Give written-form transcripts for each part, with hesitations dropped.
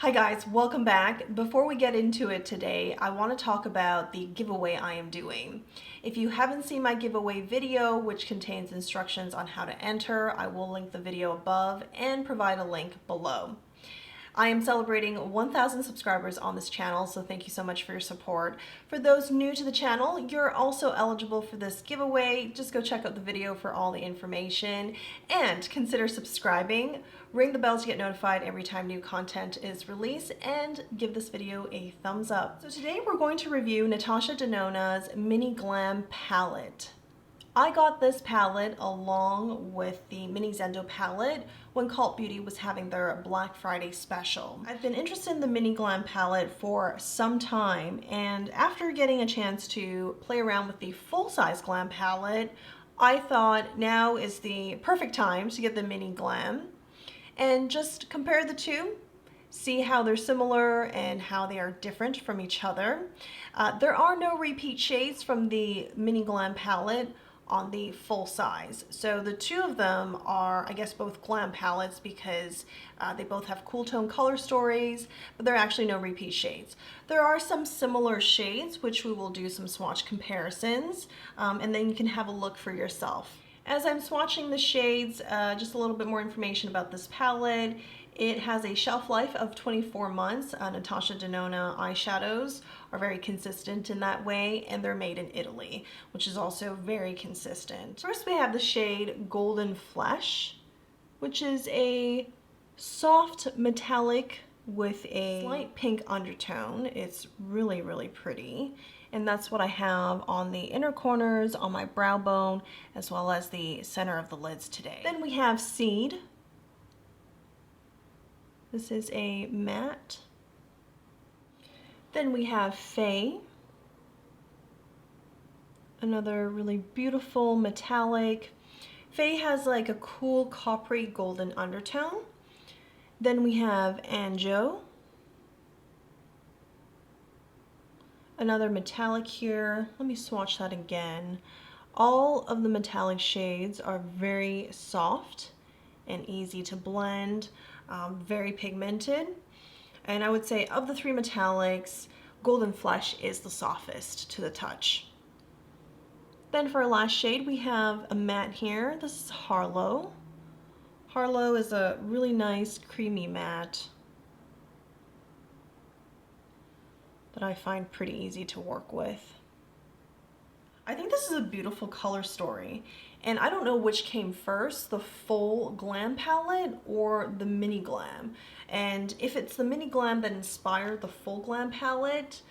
Hi guys, welcome back. Before we get into it today, I want to talk about the giveaway I am doing. If you haven't seen my giveaway video, which contains instructions on how to enter, I will link the video above and provide a link below. I am celebrating 1,000 subscribers on this channel, so thank you so much for your support. For those new to the channel, you're also eligible for this giveaway. Just go check out the video for all the information and consider subscribing. Ring the bell to get notified every time new content is released and give this video a thumbs up. So today we're going to review Natasha Denona's Mini Glam palette. I got this palette along with the Mini Zendo palette when Cult Beauty was having their Black Friday special. I've been interested in the Mini Glam palette for some time, and after getting a chance to play around with the full-size Glam palette, I thought now is the perfect time to get the Mini Glam and just compare the two, see how they're similar and how they are different from each other. There are no repeat shades from the Mini Glam palette on the full size. So the two of them are, I guess, both Glam palettes because they both have cool tone color stories, but there are actually no repeat shades. There are some similar shades, which we will do some swatch comparisons, and then you can have a look for yourself. As I'm swatching the shades, just a little bit more information about this palette. It has a shelf life of 24 months. Natasha Denona eyeshadows are very consistent in that way, and they're made in Italy, which is also very consistent. First, we have the shade Golden Flesh, which is a soft metallic with a slight pink undertone. It's really, really pretty. And that's what I have on the inner corners, on my brow bone, as well as the center of the lids today. Then we have Seed. This is a matte. Then we have Faye. Another really beautiful metallic. Faye has like a cool coppery golden undertone. Then we have Anjo. Another metallic here. Let me swatch that again. All of the metallic shades are very soft and easy to blend, very pigmented. And I would say of the three metallics, Golden Flesh is the softest to the touch. Then for our last shade, we have a matte here. This is Harlow. Harlow is a really nice creamy matte that I find pretty easy to work with. I think this is a beautiful color story, and I don't know which came first, the full Glam palette or the Mini Glam. And if it's the Mini Glam that inspired the full Glam palette,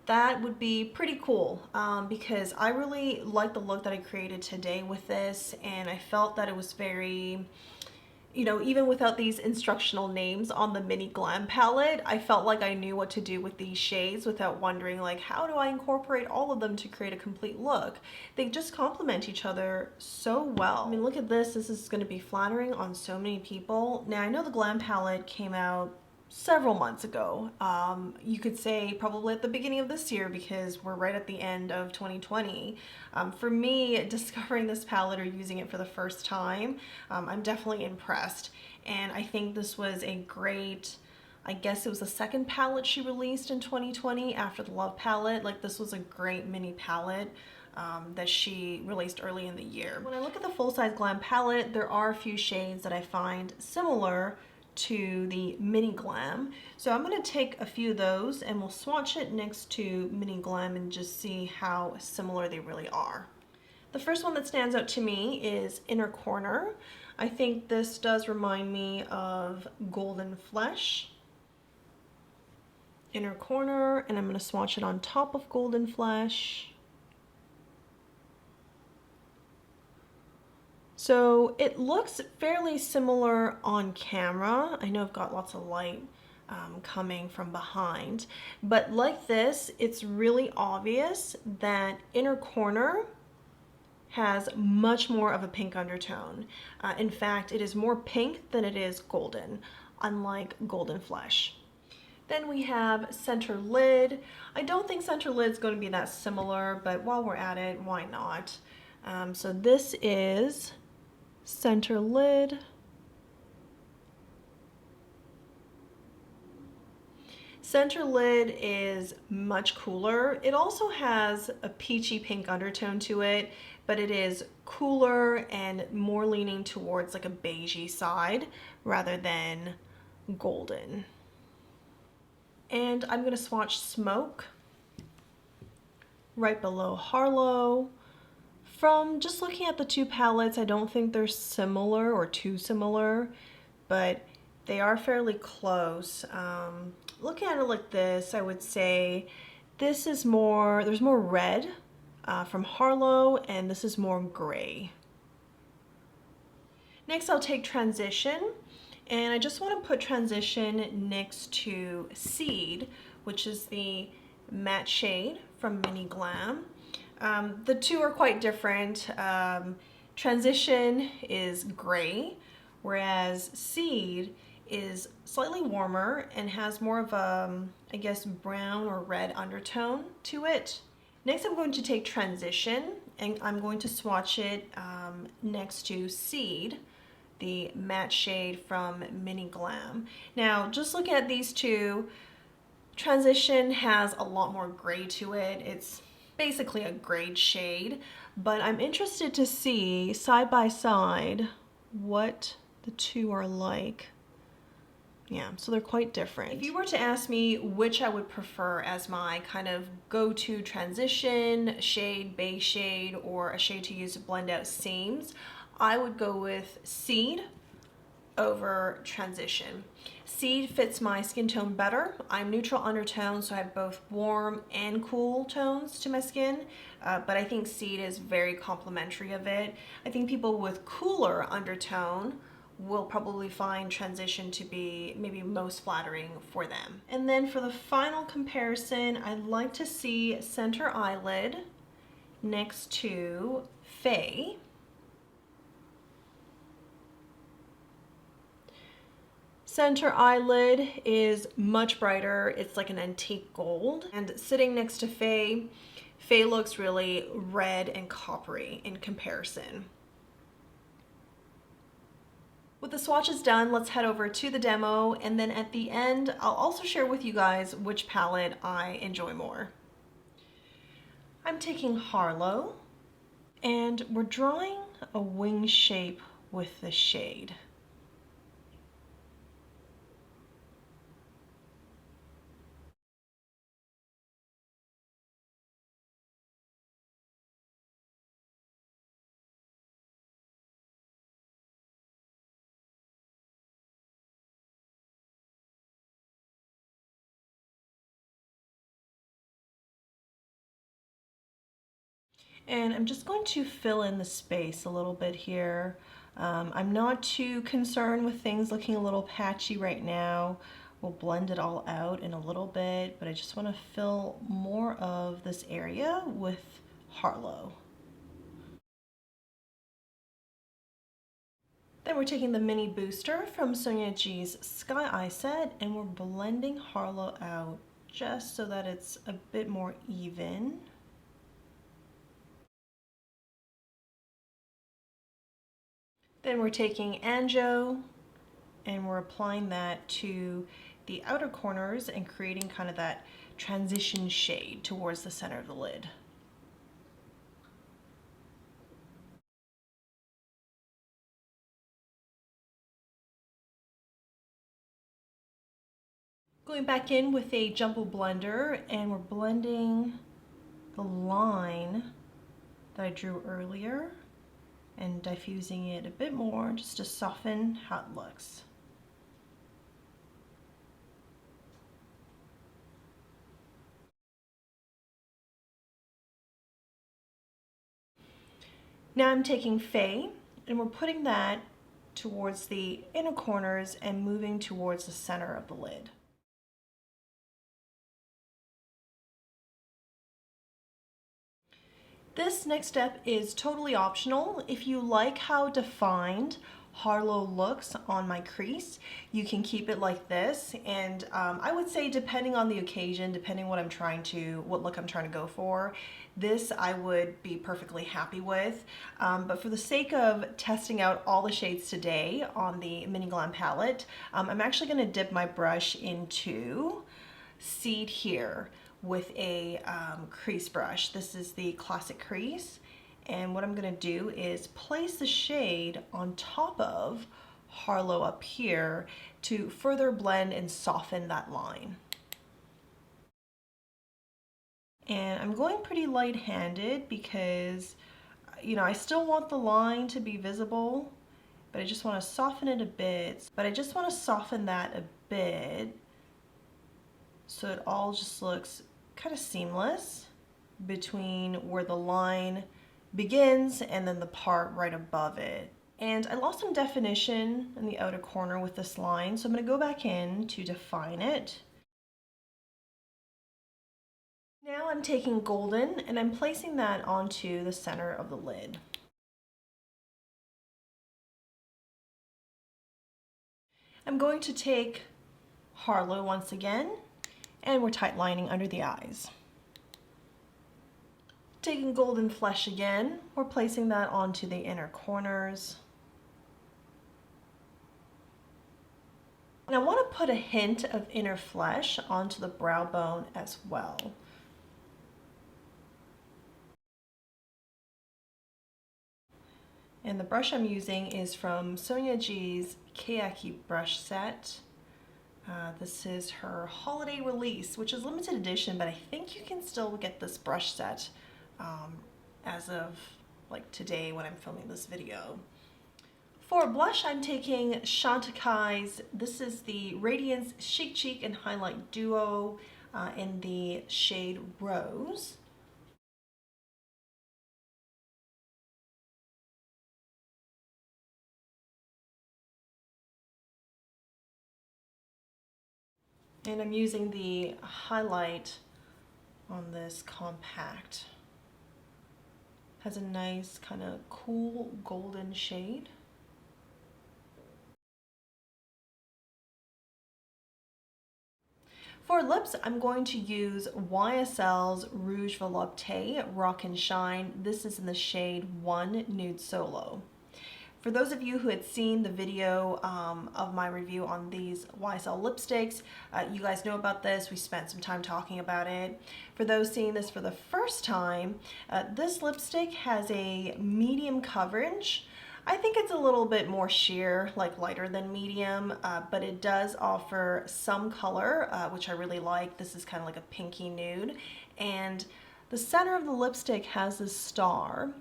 that would be pretty cool, because I really like the look that I created today with this, and I felt that it was very, you know, even without these instructional names on the Mini Glam palette, I felt like I knew what to do with these shades without wondering, like, how do I incorporate all of them to create a complete look? They just complement each other so well. I mean, look at this. This is going to be flattering on so many people. Now, I know the Glam palette came out several months ago. You could say probably at the beginning of this year because we're right at the end of 2020. For me, discovering this palette or using it for the first time, I'm definitely impressed. And I think this was a great, I guess it was the second palette she released in 2020 after the Love palette. Like, this was a great mini palette that she released early in the year. When I look at the full-size Glam palette, there are a few shades that I find similar to the Mini Glam. So I'm going to take a few of those and we'll swatch it next to Mini Glam and just see how similar they really are. The first one that stands out to me is Inner Corner. I think this does remind me of Golden Flesh. Inner Corner, and I'm going to swatch it on top of Golden Flesh. So it looks fairly similar on camera. I know I've got lots of light coming from behind, but like this, it's really obvious that Inner Corner has much more of a pink undertone. In fact, it is more pink than it is golden, unlike Golden Flesh. Then we have Center Lid. I don't think Center Lid is going to be that similar, but while we're at it, why not? So this is Center Lid. Center lid is much cooler. It also has a peachy pink undertone to it, but it is cooler and more leaning towards like a beigey side rather than golden. And I'm gonna swatch Smoke right below Harlow. From just looking at the two palettes, I don't think they're similar or too similar, but they are fairly close. Looking at it like this, I would say this is more, there's more red from Harlow, and this is more gray. Next, I'll take Transition, and I just want to put Transition next to Seed, which is the matte shade from Mini Glam. The two are quite different. Transition is gray, whereas Seed is slightly warmer and has more of a, I guess, brown or red undertone to it. Next, I'm going to take Transition and I'm going to swatch it next to Seed, the matte shade from Mini Glam. Now, just looking at these two, Transition has a lot more gray to it. It's basically a grayed shade, but I'm interested to see side by side what the two are like. Yeah, so they're quite different. If you were to ask me which I would prefer as my kind of go-to transition shade, base shade, or a shade to use to blend out seams, I would go with Seed over Transition. Seed fits my skin tone better. I'm neutral undertone, so I have both warm and cool tones to my skin, but I think Seed is very complimentary of it. I think people with cooler undertone will probably find Transition to be maybe most flattering for them. And then for the final comparison, I'd like to see Center Eyelid next to Faye. Center Eyelid is much brighter. It's like an antique gold. And sitting next to Faye, Faye looks really red and coppery in comparison. With the swatches done, let's head over to the demo, and then at the end, I'll also share with you guys which palette I enjoy more. I'm taking Harlow, and we're drawing a wing shape with the shade. And I'm just going to fill in the space a little bit here. I'm not too concerned with things looking a little patchy right now. We'll blend it all out in a little bit, but I just want to fill more of this area with Harlow. Then we're taking the mini booster from Sonia G's Sky Eye set, and we're blending Harlow out just so that it's a bit more even. Then we're taking Anjo and we're applying that to the outer corners and creating kind of that transition shade towards the center of the lid. Going back in with a jumbo blender, and we're blending the line that I drew earlier and diffusing it a bit more just to soften how it looks. Now I'm taking Faye and we're putting that towards the inner corners and moving towards the center of the lid. This next step is totally optional. If you like how defined Harlow looks on my crease, you can keep it like this, and I would say depending on the occasion, depending what look I'm trying to go for, this I would be perfectly happy with. But for the sake of testing out all the shades today on the Mini Glam palette, I'm actually going to dip my brush into seed here with a crease brush. This is the Classic Crease. And what I'm gonna do is place the shade on top of Harlow up here to further blend and soften that line. And I'm going pretty light-handed because, you know, I still want the line to be visible, but I just want to soften it a bit. But I just want to soften that a bit so it all just looks kind of seamless between where the line begins and then the part right above it. And I lost some definition in the outer corner with this line, so I'm going to go back in to define it. Now I'm taking golden and I'm placing that onto the center of the lid. I'm going to take Harlow once again, and we're tight lining under the eyes. Taking Golden Flesh again, we're placing that onto the inner corners. And I want to put a hint of inner flesh onto the brow bone as well. And the brush I'm using is from Sonia G's Keyaki brush set. This is her holiday release, which is limited edition, but I think you can still get this brush set as of like today when I'm filming this video. For blush, I'm taking Chantecaille's, this is the Radiance Chic Cheek and Highlight Duo in the shade Rose. And I'm using the highlight on this compact. Has a nice kind of cool golden shade. For lips, I'm going to use YSL's Rouge Volupté Rock and Shine. This is in the shade 1 Nude Solo. For those of you who had seen the video of my review on these YSL lipsticks, you guys know about this. We spent some time talking about it. For those seeing this for the first time, this lipstick has a medium coverage. I think it's a little bit more sheer, like lighter than medium, but it does offer some color, which I really like. This is kind of like a pinky nude. And the center of the lipstick has this star.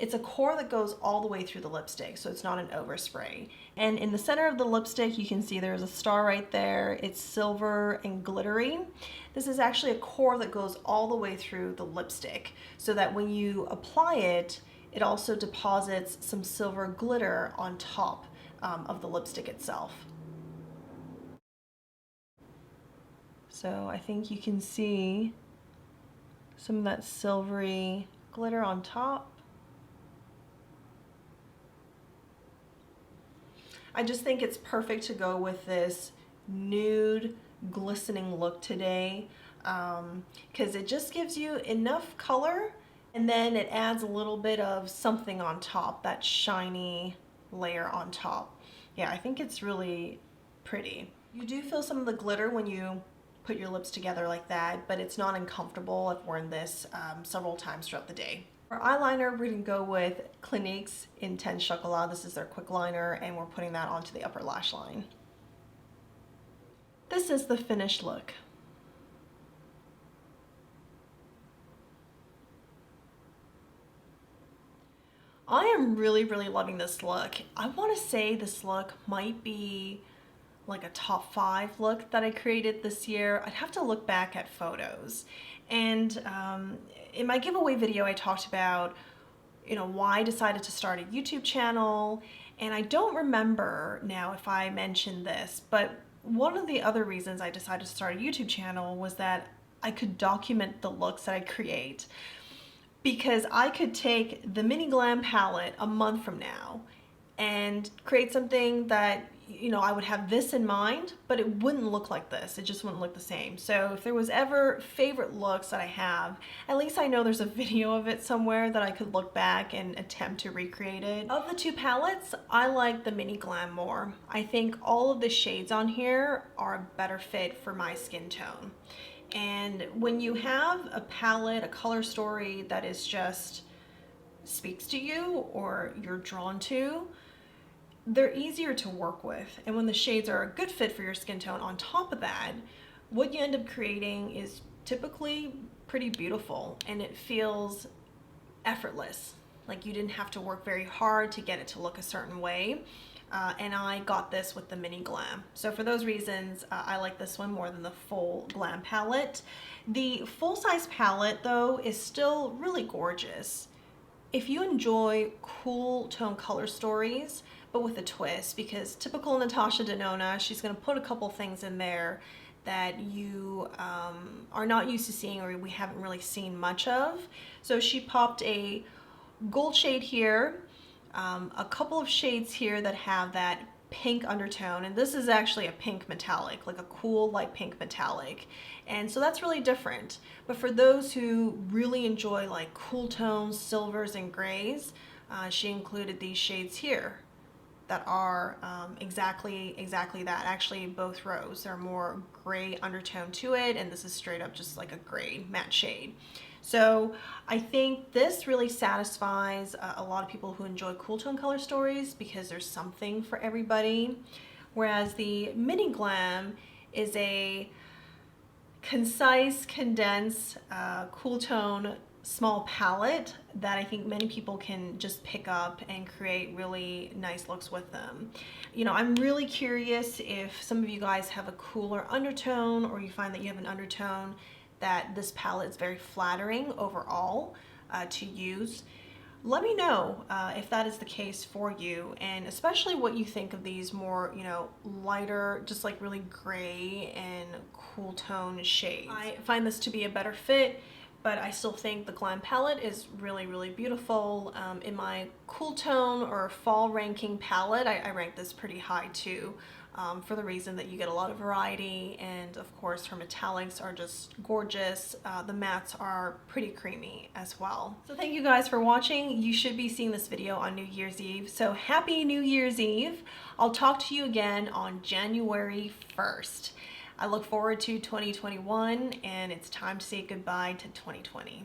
It's a core that goes all the way through the lipstick, so it's not an overspray. And in the center of the lipstick, you can see there's a star right there. It's silver and glittery. This is actually a core that goes all the way through the lipstick, so that when you apply it, it also deposits some silver glitter on top of the lipstick itself. So I think you can see some of that silvery glitter on top. I just think it's perfect to go with this nude, glistening look today because it just gives you enough color and then it adds a little bit of something on top, that shiny layer on top. Yeah, I think it's really pretty. You do feel some of the glitter when you put your lips together like that, but it's not uncomfortable. I've worn this several times throughout the day. For eyeliner, we're going to go with Clinique's Intense Chocolat. This is their Quickliner, and we're putting that onto the upper lash line. This is the finished look. I am really loving this look. I want to say this look might be like a top 5 look that I created this year. I'd have to look back at photos. And in my giveaway video, I talked about, you know, why I decided to start a YouTube channel. And I don't remember now if I mentioned this, but one of the other reasons I decided to start a YouTube channel was that I could document the looks that I create. Because I could take the Mini Glam palette a month from now and create something that, you know, I would have this in mind, but it wouldn't look like this. It just wouldn't look the same. So if there was ever favorite looks that I have, at least I know there's a video of it somewhere that I could look back and attempt to recreate it. Of the two palettes, I like the Mini Glam more. I think all of the shades on here are a better fit for my skin tone. And when you have a palette, a color story that is just speaks to you or you're drawn to, they're easier to work with. And when the shades are a good fit for your skin tone on top of that, what you end up creating is typically pretty beautiful, and it feels effortless. Like you didn't have to work very hard to get it to look a certain way. And I got this with the Mini Glam. So for those reasons, I like this one more than the full Glam palette. The full-size palette, though, is still really gorgeous. If you enjoy cool tone color stories, but with a twist, because typical Natasha Denona, she's going to put a couple things in there that you are not used to seeing, or we haven't really seen much of. So she popped a gold shade here, a couple of shades here that have that pink undertone, and this is actually a pink metallic, like a cool light pink metallic, and so that's really different. But for those who really enjoy like cool tones, silvers and grays, she included these shades here that are exactly that. Actually, both rows are more gray undertone to it, and this is straight up just like a gray matte shade. So I think this really satisfies a lot of people who enjoy cool tone color stories, because there's something for everybody. Whereas the Mini Glam is a concise, condensed, cool tone small palette that I think many people can just pick up and create really nice looks with them. You know, I'm really curious if some of you guys have a cooler undertone, or you find that you have an undertone that this palette is very flattering overall to use. Let me know if that is the case for you, and especially what you think of these more, you know, lighter, just like really gray and cool tone shades. I find this to be a better fit, but I still think the Glam palette is really, really beautiful. In my cool tone or fall ranking palette, I rank this pretty high too, for the reason that you get a lot of variety, and of course her metallics are just gorgeous. The mattes are pretty creamy as well. So thank you guys for watching. You should be seeing this video on New Year's Eve, so happy New Year's Eve. I'll talk to you again on January 1st. I look forward to 2021, and it's time to say goodbye to 2020.